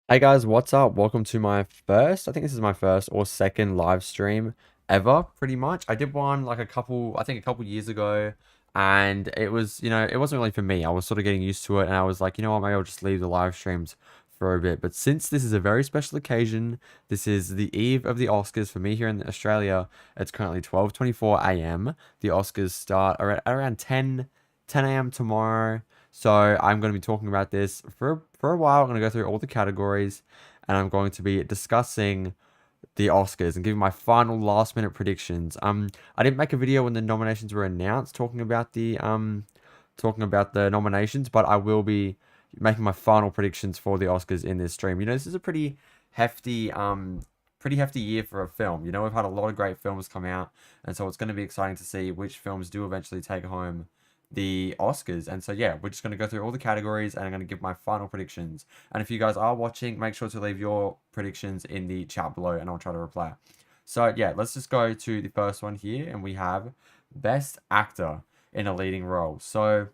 Hey guys, what's up? Welcome to my first, I think this is my first or second live stream ever, pretty much. I did one like I think a couple years ago, and it was, it wasn't really for me. I was sort of getting used to it, and I was like, you know what, maybe I'll just leave the live streams for a bit. But since this is a very special occasion, this is the eve of the Oscars for me here in Australia. It's currently 12:24 a.m. The Oscars start around 10 a.m. tomorrow. So I'm going to be talking about this for a while. I'm going to go through all the categories, and I'm going to be discussing the Oscars and giving my final last minute predictions. I didn't make a video when the nominations were announced talking about the nominations, but I will be making my final predictions for the Oscars in this stream. This is a pretty hefty year for a film. We've had a lot of great films come out, and so it's going to be exciting to see which films do eventually take home the Oscars. And so, yeah, we're just going to go through all the categories and I'm going to give my final predictions. And if you guys are watching, make sure to leave your predictions in the chat below and I'll try to reply. So, yeah, let's just go to the first one here. And we have Best Actor in a Leading Role. So,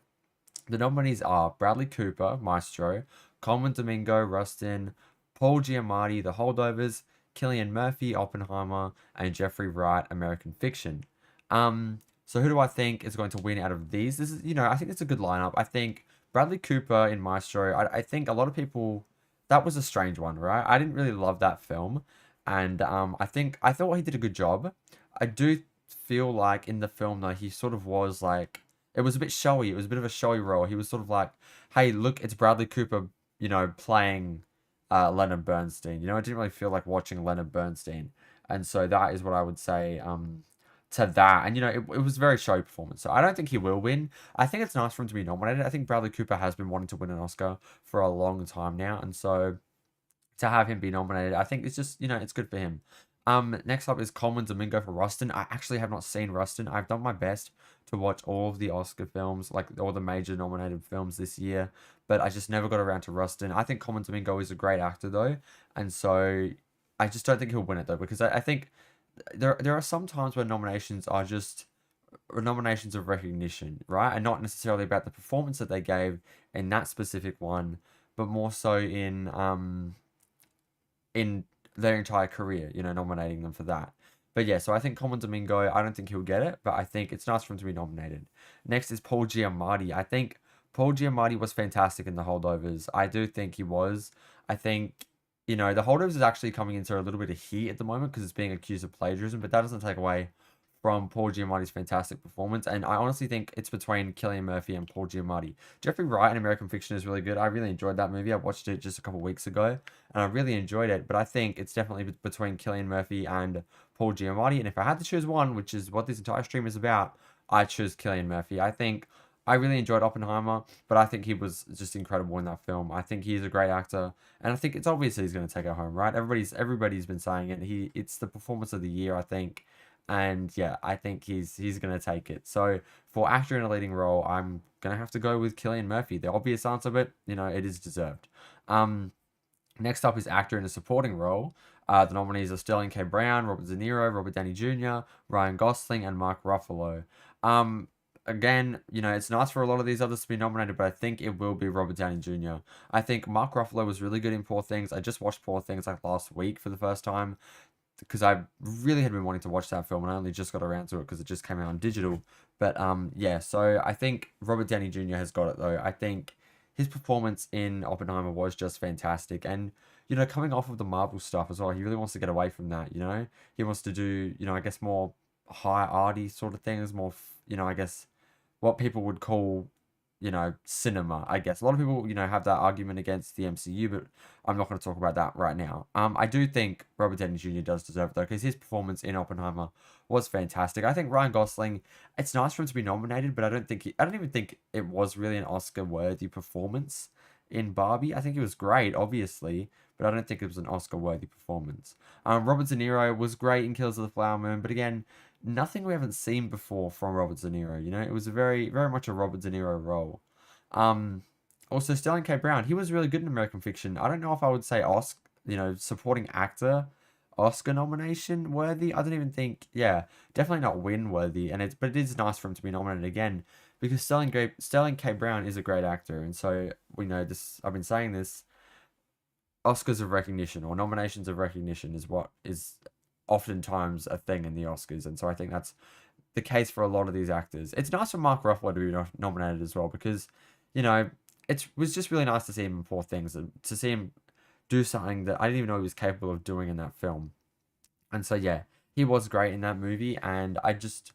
the nominees are Bradley Cooper, Maestro, Coleman Domingo, Rustin, Paul Giamatti, The Holdovers, Cillian Murphy, Oppenheimer, and Jeffrey Wright, American Fiction. So who do I think is going to win out of these? This is, I think it's a good lineup. I think Bradley Cooper in Maestro. I think a lot of people, that was a strange one, right? I didn't really love that film, and I thought he did a good job. I do feel like in the film though he sort of was like it was a bit showy. It was a bit of a showy role. He was sort of like, hey, look, it's Bradley Cooper, playing Leonard Bernstein. I didn't really feel like watching Leonard Bernstein, and so that is what I would say. To that. And it was a very showy performance. So I don't think he will win. I think it's nice for him to be nominated. I think Bradley Cooper has been wanting to win an Oscar for a long time now, and so to have him be nominated, I think it's just it's good for him. Next up is Coleman Domingo for Rustin. I actually have not seen Rustin. I've done my best to watch all of the Oscar films, like all the major nominated films this year, but I just never got around to Rustin. I think Coleman Domingo is a great actor though, and so I just don't think he'll win it though because I think there are some times where nominations are just nominations of recognition, right? And not necessarily about the performance that they gave in that specific one, but more so in their entire career, nominating them for that. But yeah, so I think Common Domingo, I don't think he'll get it, but I think it's nice for him to be nominated. Next is Paul Giamatti. I think Paul Giamatti was fantastic in The Holdovers. I do think he was. I think, The Holdovers is actually coming into a little bit of heat at the moment because it's being accused of plagiarism, but that doesn't take away from Paul Giamatti's fantastic performance. And I honestly think it's between Cillian Murphy and Paul Giamatti. Jeffrey Wright in American Fiction is really good. I really enjoyed that movie. I watched it just a couple weeks ago and I really enjoyed it. But I think it's definitely between Cillian Murphy and Paul Giamatti. And if I had to choose one, which is what this entire stream is about, I choose Cillian Murphy. I think I really enjoyed Oppenheimer, but I think he was just incredible in that film. I think he's a great actor, and I think it's obvious he's going to take it home, right? Everybody's been saying it. It's the performance of the year, I think, and yeah, I think he's gonna take it. So for actor in a leading role, I'm gonna have to go with Cillian Murphy. The obvious answer, but it is deserved. Um, Next up is actor in a supporting role. The nominees are Sterling K. Brown, Robert De Niro, Robert Downey Jr., Ryan Gosling, and Mark Ruffalo. Again, it's nice for a lot of these others to be nominated, but I think it will be Robert Downey Jr. I think Mark Ruffalo was really good in Poor Things. I just watched Poor Things like last week for the first time because I really had been wanting to watch that film and I only just got around to it because it just came out on digital. But yeah, so I think Robert Downey Jr. has got it though. I think his performance in Oppenheimer was just fantastic, and coming off of the Marvel stuff as well, he really wants to get away from that. He wants to do I guess more high arty sort of things, more I guess what people would call cinema, I guess. A lot of people, have that argument against the MCU, but I'm not going to talk about that right now. I do think Robert Downey Jr. does deserve it, though, because his performance in Oppenheimer was fantastic. I think Ryan Gosling, it's nice for him to be nominated, but I don't even think it was really an Oscar-worthy performance in Barbie. I think it was great, obviously, but I don't think it was an Oscar-worthy performance. Robert De Niro was great in Killers of the Flower Moon, but again, nothing we haven't seen before from Robert De Niro. It was a very, very much a Robert De Niro role. Um, Also Sterling K. Brown, he was really good in American Fiction. I don't know if I would say Oscar, supporting actor Oscar nomination worthy. I don't even think, yeah, definitely not win worthy. But it is nice for him to be nominated again because Sterling K. Brown is a great actor, and so we know this. I've been saying this Oscars of recognition or nominations of recognition is what is oftentimes a thing in the Oscars, and so I think that's the case for a lot of these actors. It's nice for Mark Ruffalo to be nominated as well because, you know, it was just really nice to see him in Poor Things and to see him do something that I didn't even know he was capable of doing in that film. And so yeah, he was great in that movie, and I just.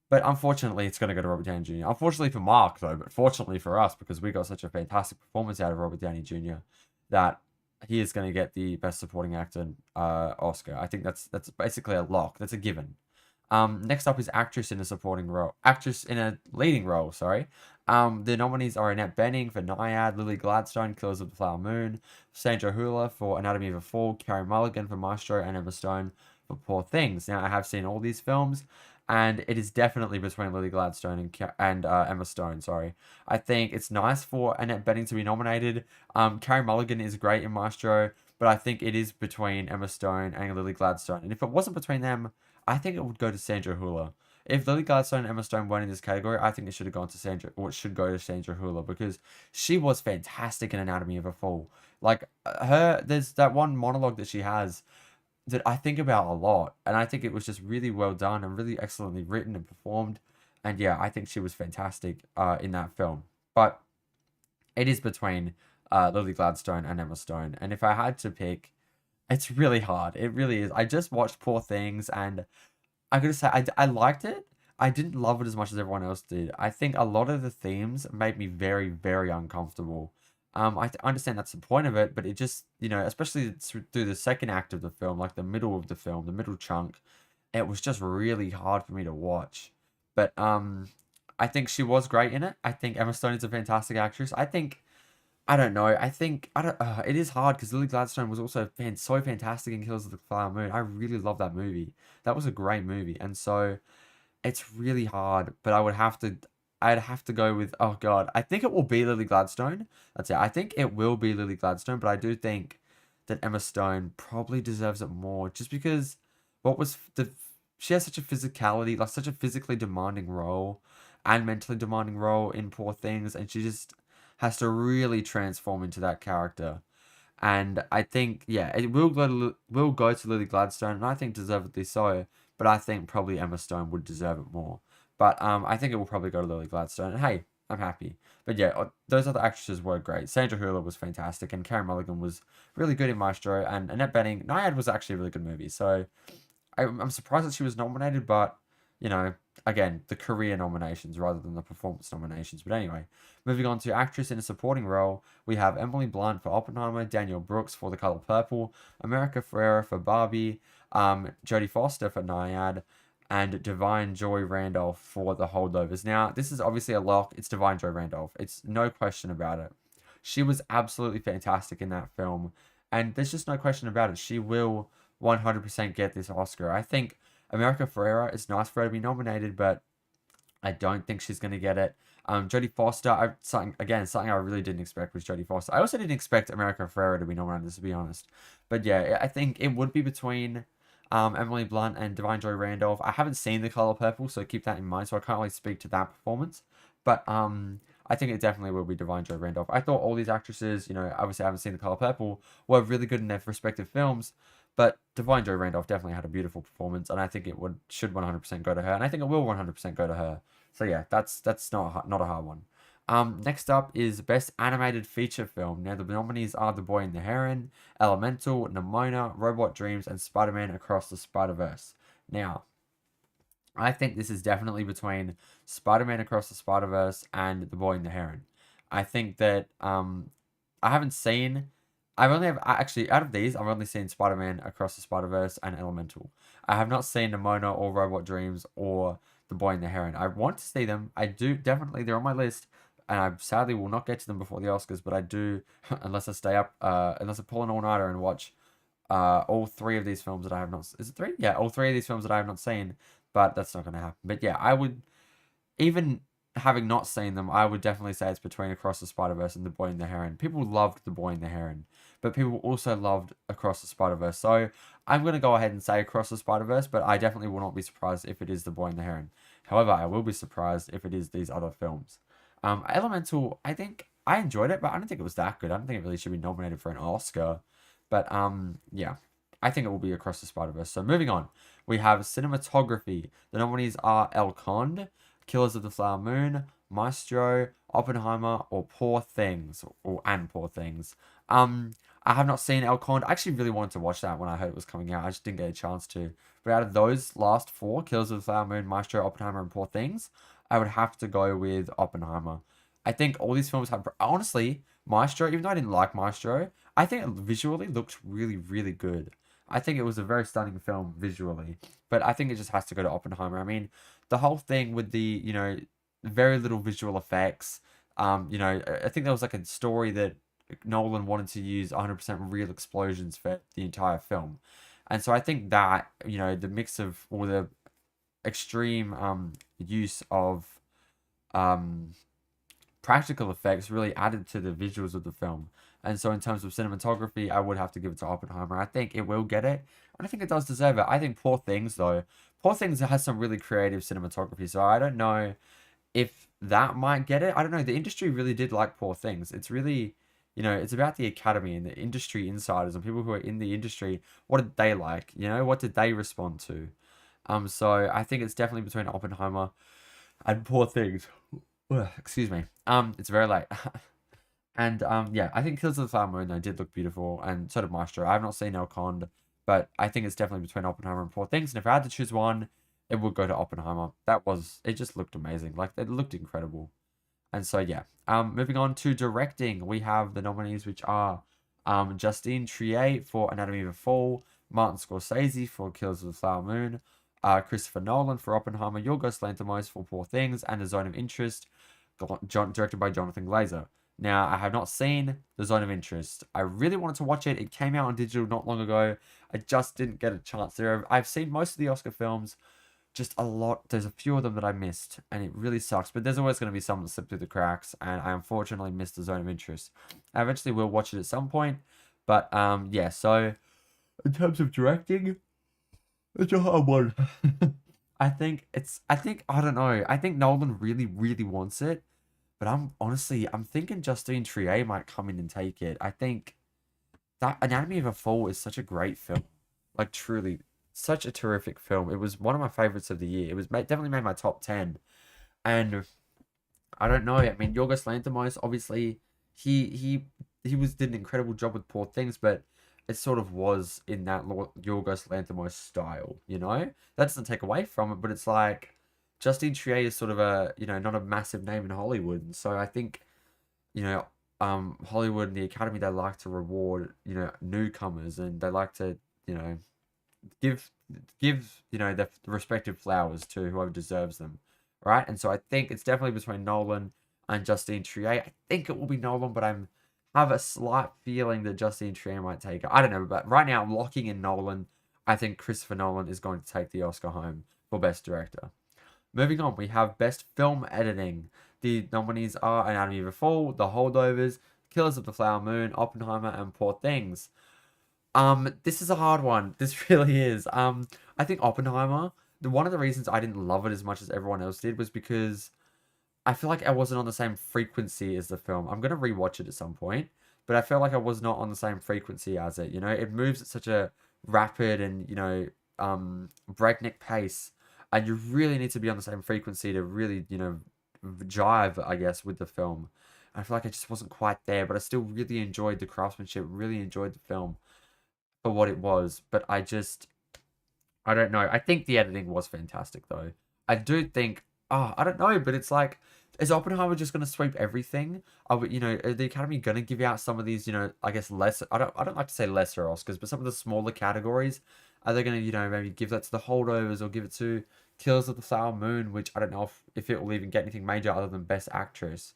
But unfortunately, it's going to go to Robert Downey Jr. Unfortunately for Mark, though, but fortunately for us, because we got such a fantastic performance out of Robert Downey Jr., that he is going to get the Best Supporting Actor Oscar. I think that's basically a lock. That's a given. Next up is actress in a supporting role. Actress in a leading role, sorry. The nominees are Annette Bening for Nyad, Lily Gladstone, Killers of the Flower Moon, Sandra Hüller for Anatomy of a Fall, Carey Mulligan for Maestro, and Emma Stone for Poor Things. Now, I have seen all these films, and it is definitely between Lily Gladstone and Emma Stone, sorry. I think it's nice for Annette Bening to be nominated. Carey Mulligan is great in Maestro, but I think it is between Emma Stone and Lily Gladstone. And if it wasn't between them, I think it would go to Sandra Hüller. If Lily Gladstone and Emma Stone weren't in this category, I think it should have gone to Sandra, or it should go to Sandra Hüller because she was fantastic in Anatomy of a Fall. Like there's that one monologue that she has that I think about a lot, and I think it was just really well done and really excellently written and performed. And yeah, I think she was fantastic in that film. But it is between Lily Gladstone and Emma Stone, and if I had to pick, it's really hard. It really is. I just watched Poor Things, and I gotta say, I liked it. I didn't love it as much as everyone else did. I think a lot of the themes made me very, very uncomfortable. Understand that's the point of it, but it just, especially through the second act of the film, like the middle of the film, the middle chunk, it was just really hard for me to watch. But I think she was great in it. I think Emma Stone is a fantastic actress. I don't know. I think I don't. It is hard because Lily Gladstone was also so fantastic in Killers of the Flower Moon. I really love that movie. That was a great movie, and so it's really hard. But I'd have to go with. Oh God, I think it will be Lily Gladstone. That's it. I think it will be Lily Gladstone, but I do think that Emma Stone probably deserves it more, just because what was the she has such a physicality, like such a physically demanding role, and mentally demanding role in Poor Things, and she just has to really transform into that character. And I think, yeah, it will go to Lily Gladstone, and I think deservedly so. But I think probably Emma Stone would deserve it more. But I think it will probably go to Lily Gladstone. And hey, I'm happy. But yeah, those other actresses were great. Sandra Hüller was fantastic, and Carey Mulligan was really good in Maestro, and Annette Bening. Nyad was actually a really good movie. So I'm surprised that she was nominated, but you know, again, the career nominations rather than the performance nominations. But anyway, moving on to actress in a supporting role, we have Emily Blunt for Oppenheimer, Danielle Brooks for The Color Purple, America Ferrera for Barbie, Jodie Foster for Nyad, and Divine Joy Randolph for The Holdovers. Now, this is obviously a lock. It's Divine Joy Randolph. It's no question about it. She was absolutely fantastic in that film, and there's just no question about it. She will 100% get this Oscar. I think America Ferrera, it's nice for her to be nominated, but I don't think she's going to get it. Jodie Foster, something I really didn't expect was Jodie Foster. I also didn't expect America Ferrera to be nominated, to be honest. But yeah, I think it would be between Emily Blunt and Divine Joy Randolph. I haven't seen The Color Purple, so keep that in mind. So I can't really speak to that performance. But I think it definitely will be Divine Joy Randolph. I thought all these actresses, obviously I haven't seen The Color Purple, were really good in their respective films. But Divine Joy Randolph definitely had a beautiful performance, and I think it should 100% go to her, and I think it will 100% go to her. So yeah, that's not a hard one. Next up is Best Animated Feature Film. Now the nominees are The Boy and the Heron, Elemental, Nimona, Robot Dreams, and Spider-Man Across the Spider-Verse. Now, I think this is definitely between Spider-Man Across the Spider-Verse and The Boy and the Heron. I think that I haven't seen. Actually, out of these, I've only seen Spider-Man Across the Spider-Verse and Elemental. I have not seen Nimona or Robot Dreams or The Boy and the Heron. I want to see them. I do definitely. They're on my list, and I sadly will not get to them before the Oscars. But I do, unless I stay up, unless I pull an all-nighter and watch all three of these films that I have not. Is it three? Yeah, all three of these films that I have not seen. But that's not going to happen. But yeah, I would even having not seen them, I would definitely say it's between Across the Spider-Verse and The Boy and the Heron. People loved The Boy and the Heron, but people also loved Across the Spider-Verse. So I'm going to go ahead and say Across the Spider-Verse, but I definitely will not be surprised if it is The Boy and the Heron. However, I will be surprised if it is these other films. Elemental, I think I enjoyed it, but I don't think it was that good. I don't think it really should be nominated for an Oscar. But yeah, I think it will be Across the Spider-Verse. So moving on, we have cinematography. The nominees are El Conde, Killers of the Flower Moon, Maestro, Oppenheimer, or Poor Things, or and Poor Things. I have not seen El Conde. I actually really wanted to watch that when I heard it was coming out. I just didn't get a chance to. But out of those last four, Killers of the Flower Moon, Maestro, Oppenheimer, and Poor Things, I would have to go with Oppenheimer. I think all these films have, honestly, Maestro, even though I didn't like Maestro, I think it visually looked really, really good. I think it was a very stunning film visually, but I think it just has to go to Oppenheimer. I mean, the whole thing with the, very little visual effects. I think there was like a story that Nolan wanted to use 100% real explosions for the entire film. And so I think that, the mix of, or the extreme use of um, practical effects really added to the visuals of the film. And so in terms of cinematography, I would have to give it to Oppenheimer. I think it will get it. And I think it does deserve it. I think Poor Things, though. Poor Things has some really creative cinematography. So I don't know if that might get it. I don't know. The industry really did like Poor Things. It's really, it's about the Academy and the industry insiders and people who are in the industry. What did they like? What did they respond to? So I think it's definitely between Oppenheimer and Poor Things. Ugh, excuse me. It's very late. And yeah, I think Killers of the Flower Moon though did look beautiful, and so did Maestro. I have not seen El Conde, but I think it's definitely between Oppenheimer and Poor Things. And if I had to choose one, it would go to Oppenheimer. It just looked amazing. Like it looked incredible. And so yeah. Moving on to directing, we have the nominees, which are Justine Triet for Anatomy of a Fall, Martin Scorsese for Killers of the Flower Moon, Christopher Nolan for Oppenheimer, Yorgos Lanthimos for Poor Things, and The Zone of Interest, directed by Jonathan Glazer. Now, I have not seen The Zone of Interest. I really wanted to watch it. It came out on digital not long ago. I just didn't get a chance. I've seen most of the Oscar films, just a lot. There's a few of them that I missed, and it really sucks. But there's always going to be some that slip through the cracks, and I unfortunately missed The Zone of Interest. I eventually will watch it at some point, but yeah. So in terms of directing, it's a hard one. I don't know. I think Nolan really, really wants it. But I'm thinking Justine Triet might come in and take it. I think that Anatomy of a Fall is such a great film. Like truly, such a terrific film. It was one of my favorites of the year. It was definitely made my top 10. And I don't know. I mean, Yorgos Lanthimos, obviously, he did an incredible job with Poor Things, but it sort of was in that Yorgos Lanthimos style, That doesn't take away from it, but it's like Justine Triet is sort of a, not a massive name in Hollywood. So I think, Hollywood and the Academy, they like to reward, newcomers, and they like to, you know, give the respective flowers to whoever deserves them, right? And so I think it's definitely between Nolan and Justine Triet. I think it will be Nolan, but I'm have a slight feeling that Justine Triet might take it. I don't know, but right now I'm locking in Nolan. I think Christopher Nolan is going to take the Oscar home for Best Director. Moving on, we have Best Film Editing. The nominees are Anatomy of a Fall, The Holdovers, Killers of the Flower Moon, Oppenheimer, and Poor Things. This is a hard one. This really is. I think Oppenheimer, one of the reasons I didn't love it as much as everyone else did was because I feel like I wasn't on the same frequency as the film. I'm gonna rewatch it at some point, but I felt like I was not on the same frequency as it. It moves at such a rapid and breakneck pace, and you really need to be on the same frequency to really jive, I guess, with the film. I feel like I just wasn't quite there, but I still really enjoyed the craftsmanship, really enjoyed the film for what it was. But I don't know. I think the editing was fantastic, though. I do think, I don't know, but it's like, is Oppenheimer just going to sweep everything? Are the Academy going to give out some of these, I guess lesser, I don't like to say lesser Oscars, but some of the smaller categories, are they going to, maybe give that to The Holdovers or give it to Killers of the Flower Moon, which I don't know if it will even get anything major other than Best Actress,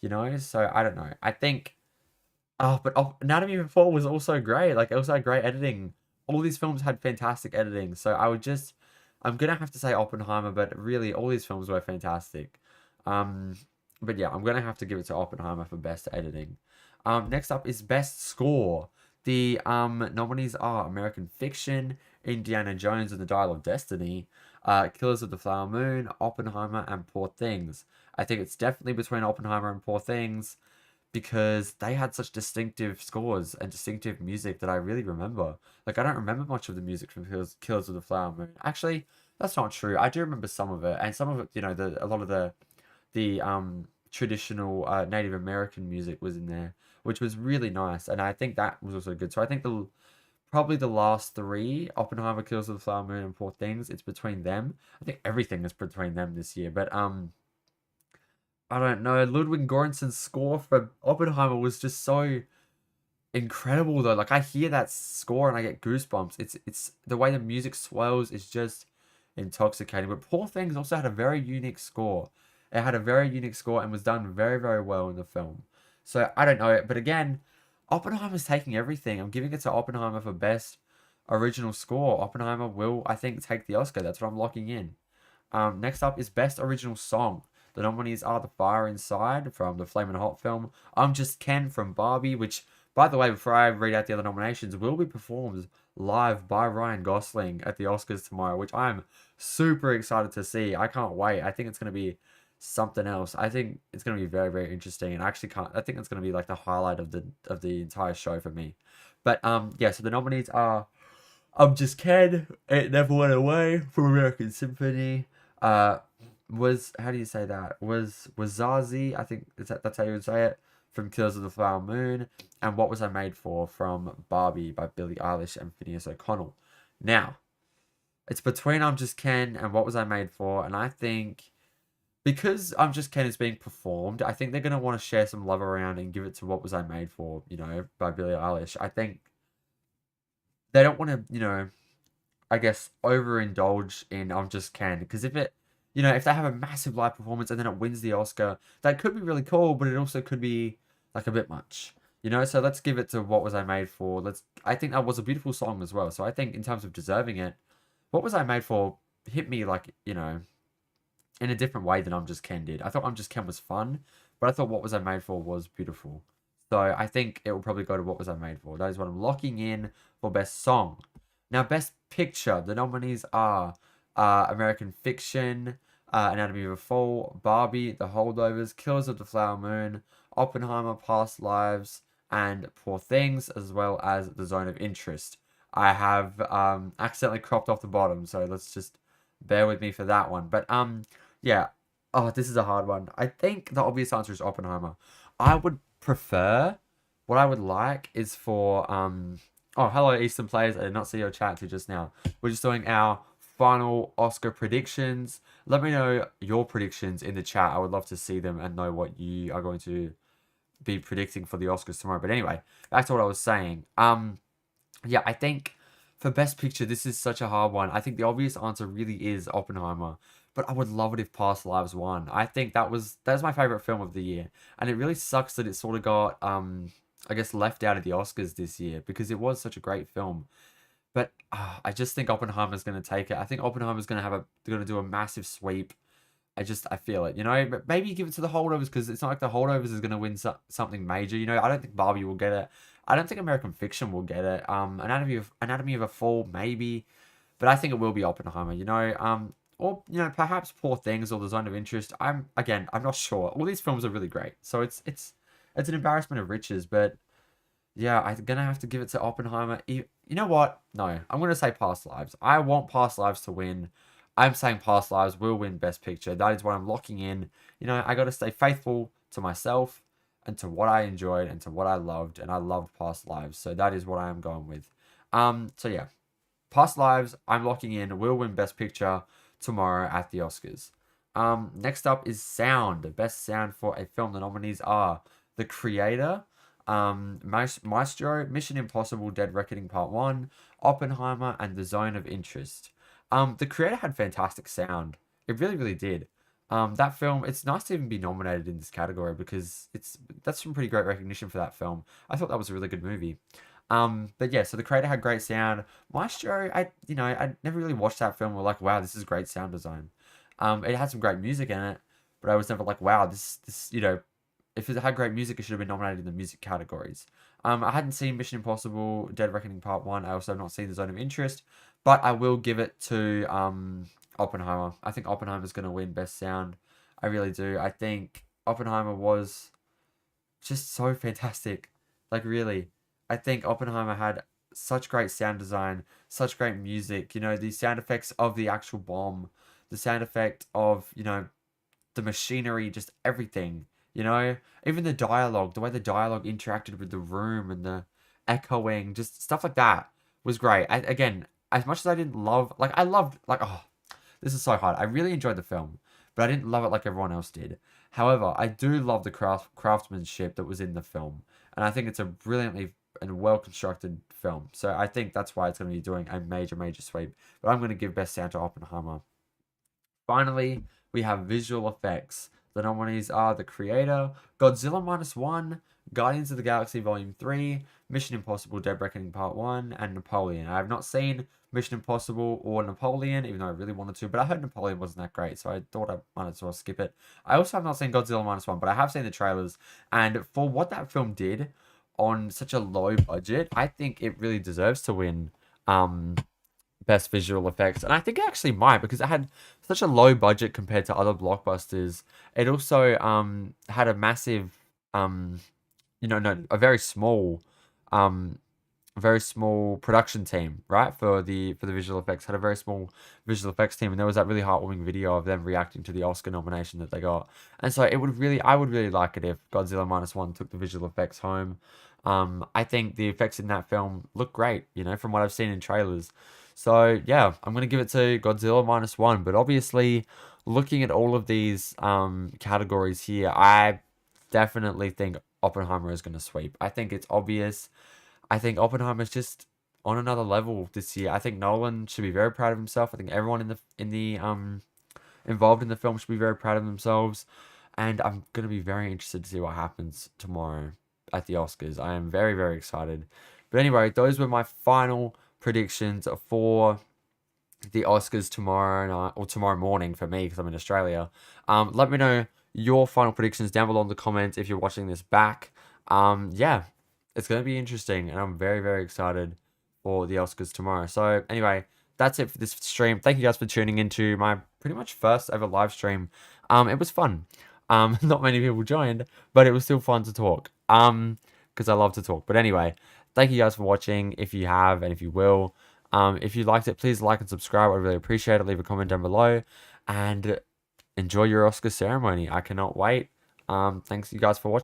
So I don't know. I think, but Anatomy of a Fall was also great. Like, it also had great editing. All these films had fantastic editing. So I'm going to have to say Oppenheimer, but really all these films were fantastic. But yeah, I'm going to have to give it to Oppenheimer for best editing. Next up is best score. The nominees are American Fiction, Indiana Jones and the Dial of Destiny, Killers of the Flower Moon, Oppenheimer, and Poor Things. I think it's definitely between Oppenheimer and Poor Things, because they had such distinctive scores and distinctive music that I really remember. Like, I don't remember much of the music from Killers of the Flower Moon. Actually, that's not true. I do remember some of it, and some of it, a lot of the traditional Native American music was in there, which was really nice, and I think that was also good. So I think probably the last three, Oppenheimer, Killers of the Flower Moon, and Poor Things, it's between them. I think everything is between them this year, but I don't know. Ludwig Göransson's score for Oppenheimer was just so incredible though. Like I hear that score and I get goosebumps. It's the way the music swells is just intoxicating. But Poor Things also had a very unique score. It had a very unique score and was done very, very well in the film. So I don't know, but again, Oppenheimer's taking everything. I'm giving it to Oppenheimer for best original score. Oppenheimer will, I think, take the Oscar. That's what I'm locking in. Next up is Best Original Song. The nominees are The Fire Inside from the Flamin' Hot film, I'm Just Ken from Barbie, which, by the way, before I read out the other nominations, will be performed live by Ryan Gosling at the Oscars tomorrow, which I'm super excited to see. I can't wait. I think it's going to be something else. I think it's going to be very, very interesting, and I actually can't. I think it's going to be like the highlight of the entire show for me. But yeah. So the nominees are I'm Just Ken, It Never Went Away from American Symphony. Uh, was how do you say that? Was Zazie? I think that's how you would say it. From Killers of the Flower Moon, and What Was I Made For from Barbie by Billie Eilish and Phineas O'Connell. Now, it's between I'm Just Ken and What Was I Made For, and I think because I'm Just Ken is being performed, I think they're gonna want to share some love around and give it to What Was I Made For, by Billie Eilish. I think they don't want to, I guess, overindulge in I'm Just Ken. Because if they have a massive live performance and then it wins the Oscar, that could be really cool, but it also could be like a bit much. So let's give it to What Was I Made For. I think that was a beautiful song as well. So I think in terms of deserving it, What Was I Made For hit me like, in a different way than I'm Just Ken did. I thought I'm Just Ken was fun, but I thought What Was I Made For was beautiful. So I think it will probably go to What Was I Made For. That is what I'm locking in for Best Song. Now, Best Picture. The nominees are American Fiction, Anatomy of a Fall, Barbie, The Holdovers, Killers of the Flower Moon, Oppenheimer, Past Lives, and Poor Things, as well as The Zone of Interest. I have accidentally cropped off the bottom, so let's just bear with me for that one. But yeah. Oh, this is a hard one. I think the obvious answer is Oppenheimer. I would prefer, what I would like is for oh, hello Eastern players. I did not see your chat to just now. We're just doing our final Oscar predictions. Let me know your predictions in the chat. I would love to see them and know what you are going to be predicting for the Oscars tomorrow. But anyway, back to what I was saying. Yeah, I think for Best Picture, this is such a hard one. I think the obvious answer really is Oppenheimer, but I would love it if Past Lives won. I think that's my favorite film of the year, and it really sucks that it sort of got I guess left out of the Oscars this year because it was such a great film. But I just think Oppenheimer's going to take it. I think Oppenheimer's going to do a massive sweep. I feel it, but maybe give it to the Holdovers because it's not like the Holdovers is going to win something major. I don't think Barbie will get it. I don't think American Fiction will get it. Anatomy of a Fall maybe, but I think it will be Oppenheimer. Or perhaps Poor Things or The Zone of Interest. I'm not sure. All these films are really great, so it's an embarrassment of riches. But yeah, I'm gonna have to give it to Oppenheimer. You know what? No, I'm gonna say Past Lives. I want Past Lives to win. I'm saying Past Lives will win Best Picture. That is what I'm locking in. I got to stay faithful to myself and to what I enjoyed and to what I loved, and I loved Past Lives. So that is what I am going with. So yeah, Past Lives, I'm locking in, will win Best Picture tomorrow at the Oscars. Next up is Sound. Best Sound for a film. The nominees are The Creator, Maestro, Mission Impossible, Dead Reckoning Part 1, Oppenheimer, and The Zone of Interest. The Creator had fantastic sound. It really, really did. That film, it's nice to even be nominated in this category because that's some pretty great recognition for that film. I thought that was a really good movie. But yeah, so The Creator had great sound. Maestro, I never really watched that film. We're like, wow, this is great sound design. It had some great music in it, but I was never like, wow, this, if it had great music, it should have been nominated in the music categories. I hadn't seen Mission Impossible: Dead Reckoning Part 1. I also have not seen The Zone of Interest, but I will give it to Oppenheimer. I think Oppenheimer's going to win Best Sound. I really do. I think Oppenheimer was just so fantastic. Like really, I think Oppenheimer had such great sound design, such great music. You know, the sound effects of the actual bomb, the sound effect of the machinery, just everything. You know, even the dialogue, the way the dialogue interacted with the room and the echoing, just stuff like that was great. Again, as much as I didn't love, like I loved, like oh, this is so hard. I really enjoyed the film, but I didn't love it like everyone else did. However, I do love the craftsmanship that was in the film, and I think it's a brilliantly and well constructed film. So I think that's why it's going to be doing a major sweep. But I'm going to give best sound to Oppenheimer. Finally, we have visual effects. The nominees are The Creator, Godzilla Minus One, Guardians of the Galaxy Volume 3, Mission Impossible Dead Reckoning Part 1, and Napoleon. I have not seen Mission Impossible or Napoleon, even though I really wanted to, but I heard Napoleon wasn't that great, so I thought I might as well skip it. I also have not seen Godzilla Minus One, but I have seen the trailers, and for what that film did on such a low budget, I think it really deserves to win. Best visual effects, and I think it actually might because it had such a low budget compared to other blockbusters. It also had a massive no, a very small production team, right? For the visual effects, had a very small visual effects team, and there was that really heartwarming video of them reacting to the Oscar nomination that they got. And so I would really like it if Godzilla Minus One took the visual effects home. I think the effects in that film look great, from what I've seen in trailers. So yeah, I'm gonna give it to Godzilla Minus One. But obviously, looking at all of these categories here, I definitely think Oppenheimer is gonna sweep. I think it's obvious. I think Oppenheimer's just on another level this year. I think Nolan should be very proud of himself. I think everyone in the involved in the film should be very proud of themselves. And I'm gonna be very interested to see what happens tomorrow at the Oscars. I am very excited. But anyway, those were my final predictions for the Oscars tomorrow night or tomorrow morning for me because I'm in Australia. Let me know your final predictions down below in the comments if you're watching this back. Yeah, it's going to be interesting, and I'm very excited for the Oscars tomorrow. So anyway, that's it for this stream. Thank you guys for tuning into my pretty much first ever live stream. It was fun. Not many people joined, but it was still fun to talk. Because I love to talk. But anyway, thank you guys for watching. If you have, and if you will, if you liked it, please like and subscribe. I really appreciate it. Leave a comment down below, and enjoy your Oscar ceremony. I cannot wait. Thanks you guys for watching.